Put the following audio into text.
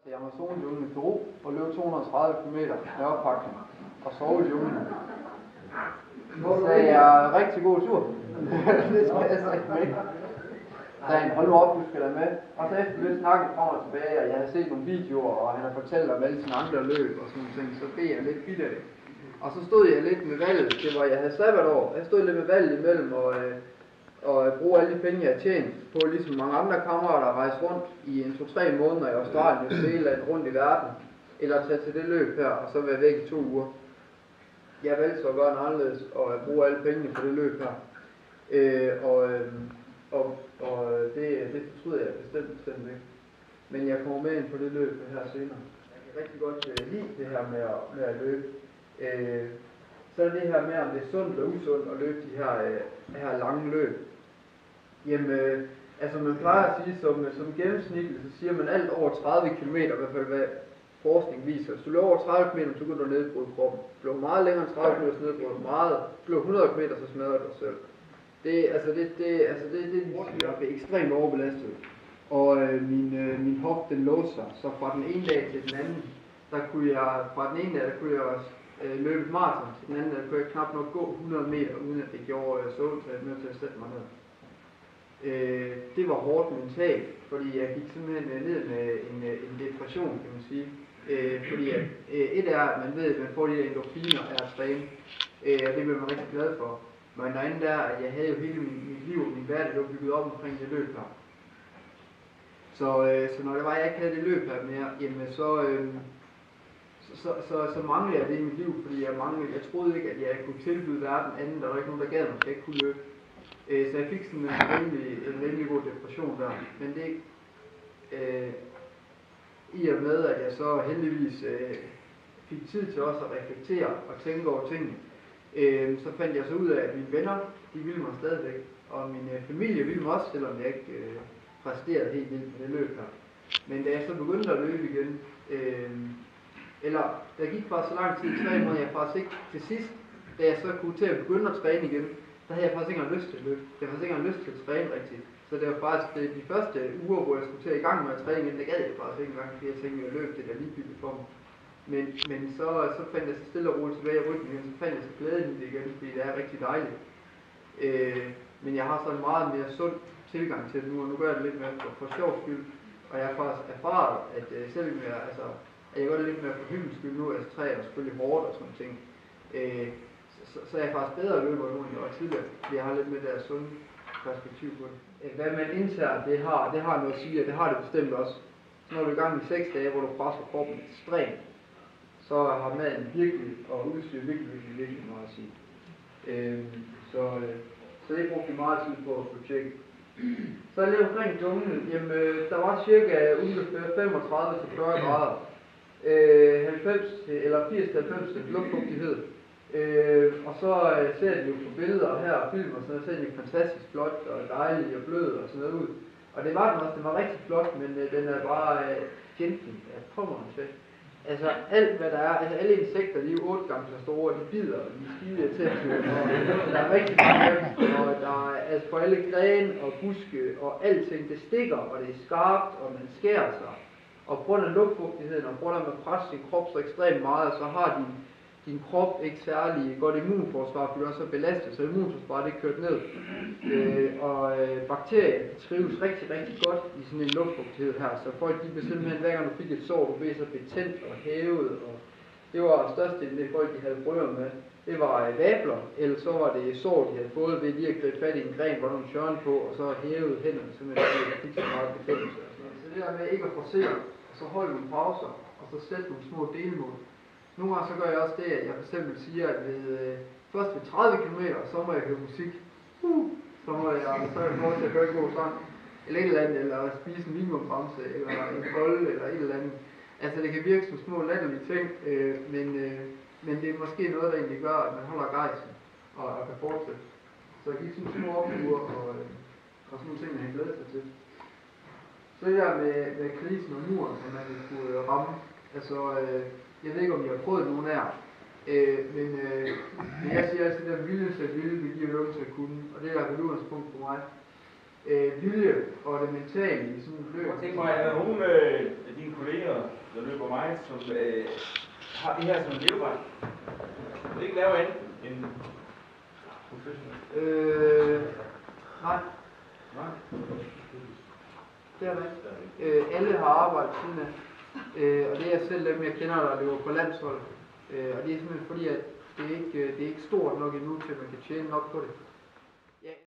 i Amazonjunglen i Peru og løb 230 km med oppakning og sove i junglen. Så sagde jeg, rigtig god tur. Det skal jeg så ikke med. Så han, hold nu op, du skal da med. Og så efter lidt snakken frem og tilbage, og jeg havde set nogle videoer, og han har fortalt om alle sine andre løb og sådan ting, så blev jeg lidt bidt af det. Og så stod jeg lidt med valget, det var, jeg havde sabbatår, jeg stod lidt med valget imellem og bruge alle de penge, jeg havde tjent på, ligesom mange andre kammerater, at rejse rundt i 2-3 måneder i Australien, New Zealand, rundt i verden, eller tage til det løb her, og så være væk i 2 uger. Jeg valgte så at gøre noget anderledes, og at bruge alle pengene på det løb her. Det fortryder jeg bestemt ikke. Men jeg kommer med ind på det løb her senere. Jeg kan rigtig godt lide det her med at løbe. Så er det her med, om det er sundt eller usundt at løbe de her lange løb. Jamen, altså man plejer at sige, som gennemsnitligt, så siger man alt over 30 km, i hvert fald hvad forskning viser. Hvis du løber over 30 km, så kan du nedbryde kroppen. Hvis du løber meget længere end 30 km, så nedbryder du meget. Hvis du løber 100 km, så smadrer du dig selv. Det er ekstremt overbelastet. Og min hofte, den låste sig. Så fra den ene dag til den anden, fra den ene dag, der kunne jeg løbe et maraton. Til den anden dag, kunne jeg knap nok gå 100 meter, uden at det gjorde så jeg nødt til at sætte mig ned. Det var hårdt mentalt, fordi jeg gik simpelthen ned med en depression, kan man sige. Fordi et er, at man ved, at man får de her endorfiner af at træne, og det bliver man rigtig glad for. Men noget andet er, at jeg havde jo hele mit liv og min hverdag, der var bygget op omkring det løb her. Så når det var, at jeg ikke havde det løb her mere, jamen så manglede jeg det i mit liv, fordi jeg troede ikke, at jeg kunne tilbyde verden anden, der var ikke nogen, der gad mig, at jeg ikke kunne løbe. Så jeg fik sådan en rimelig god depression der. Men det i og med, at jeg så heldigvis fik tid til også at reflektere og tænke over tingene, så fandt jeg så ud af, at mine venner, de ville mig stadigvæk. Og min familie ville mig også, selvom jeg ikke præsterede helt vildt med det løb her. Men da jeg så begyndte at løbe igen, der gik faktisk så lang tid, 3 måneder, jeg faktisk ikke til sidst, da jeg så kunne til at begynde at træne igen, der havde jeg faktisk ikke engang lyst til at løbe. Jeg havde faktisk ikke engang lyst til at træne rigtigt. Så det var faktisk de første uger, hvor jeg skulle til at i gang med at træne igen, der gad jeg faktisk ikke engang, fordi jeg tænkte, at jeg løb det der ligegyldigt for mig. Men så fandt jeg så stille og roligt tilbage i ryggen igen, så fandt jeg så glæden i det igen, fordi det er rigtig dejligt. Men jeg har så en meget mere sund tilgang til det nu, og nu gør jeg det lidt mere for sjov skyld. Og jeg har faktisk erfaret, at selv med, at jeg gør det lidt mere for hyggens skyld nu, altså træer er selvfølgelig hårdt og sådan ting. Så er jeg faktisk bedre løber nu, end jeg var tidligere, fordi jeg har lidt med deres sunde perspektiv på det. Hvad man indtager, det har noget at sige, og det har det bestemt også. Når du er i gang i 6 dage, hvor du presser kroppen ekstremt, så har maden virkelig, og udstyr virkelig meget at sige. Så det brugte vi meget tid på at tjekke. Så lidt omkring junglen, jamen der var cirka ungefær 35 til 40 grader. 80-90 luftfugtighed. Og så ser de jo på billeder her og film og sådan noget, så er den fantastisk flot og dejlig og blød og sådan noget ud. Og det var den også, den var rigtig flot, men den er bare gentle, til. Altså alt hvad der er, altså alle insekter, de er jo 8 gange så store, de bider, og de er skide irriterende, og der er rigtig mange, og der er altså på alle grene og buske og alting, det stikker, og det er skarpt, og man skærer sig. Og på grund af luftfugtigheden, og på grund af at man presser sin krop så ekstremt meget, så har din krop ikke særlig godt immunforsvar, fordi du er så belastet, så immunforsvaret er kørt ned. Bakterier trives rigtig godt i sådan en luftfugtighed her, så folk de blev simpelthen, hver gang du fik et sår, du blev så betændt og hævet, og det var størstedelen det folk de havde brøger med. Det var vabler, eller så var det sår de havde fået ved lige at gribe fat i en gren, hvor der var en tjørn på, og så hævede hænderne, simpelthen de fik så meget betændelse. Så det der med ikke at forsere, så holde nogle pauser, og så sætte nogle små delmål. Nogle gange så gør jeg også det, at jeg for eksempel siger, at først ved 30 km, så må jeg høre musik. Så må jeg få til at høre en god sang, eller et eller andet, eller spise en minimumbremse, eller en bolle, eller et eller andet. Altså det kan virke som små latterlige ting, men det er måske noget, der egentlig gør, at man holder gejsten og kan fortsætte. Så jeg giver sådan små opture og sådan nogle ting, man har glædet sig til. Så det der med krisen og muren, at man skulle ramme, altså jeg ved ikke, om I har prøvet nogen af jer, men jeg siger altid, at den vilje til at ville, vil give øvelse at kunne, og det er et udgangspunkt for mig. Vilje og det mentale i sådan et løb. Jeg tænker mig, at nogle af dine kolleger som har det her som levevej. Du ikke lave andet end professionelt? Nej. Nej. Det er det ikke. Alle har arbejdet siden af. Og det er selv dem, jeg kender, der løber på landshold. Og det er simpelthen fordi, at det er ikke stort nok endnu, til man kan tjene nok på det.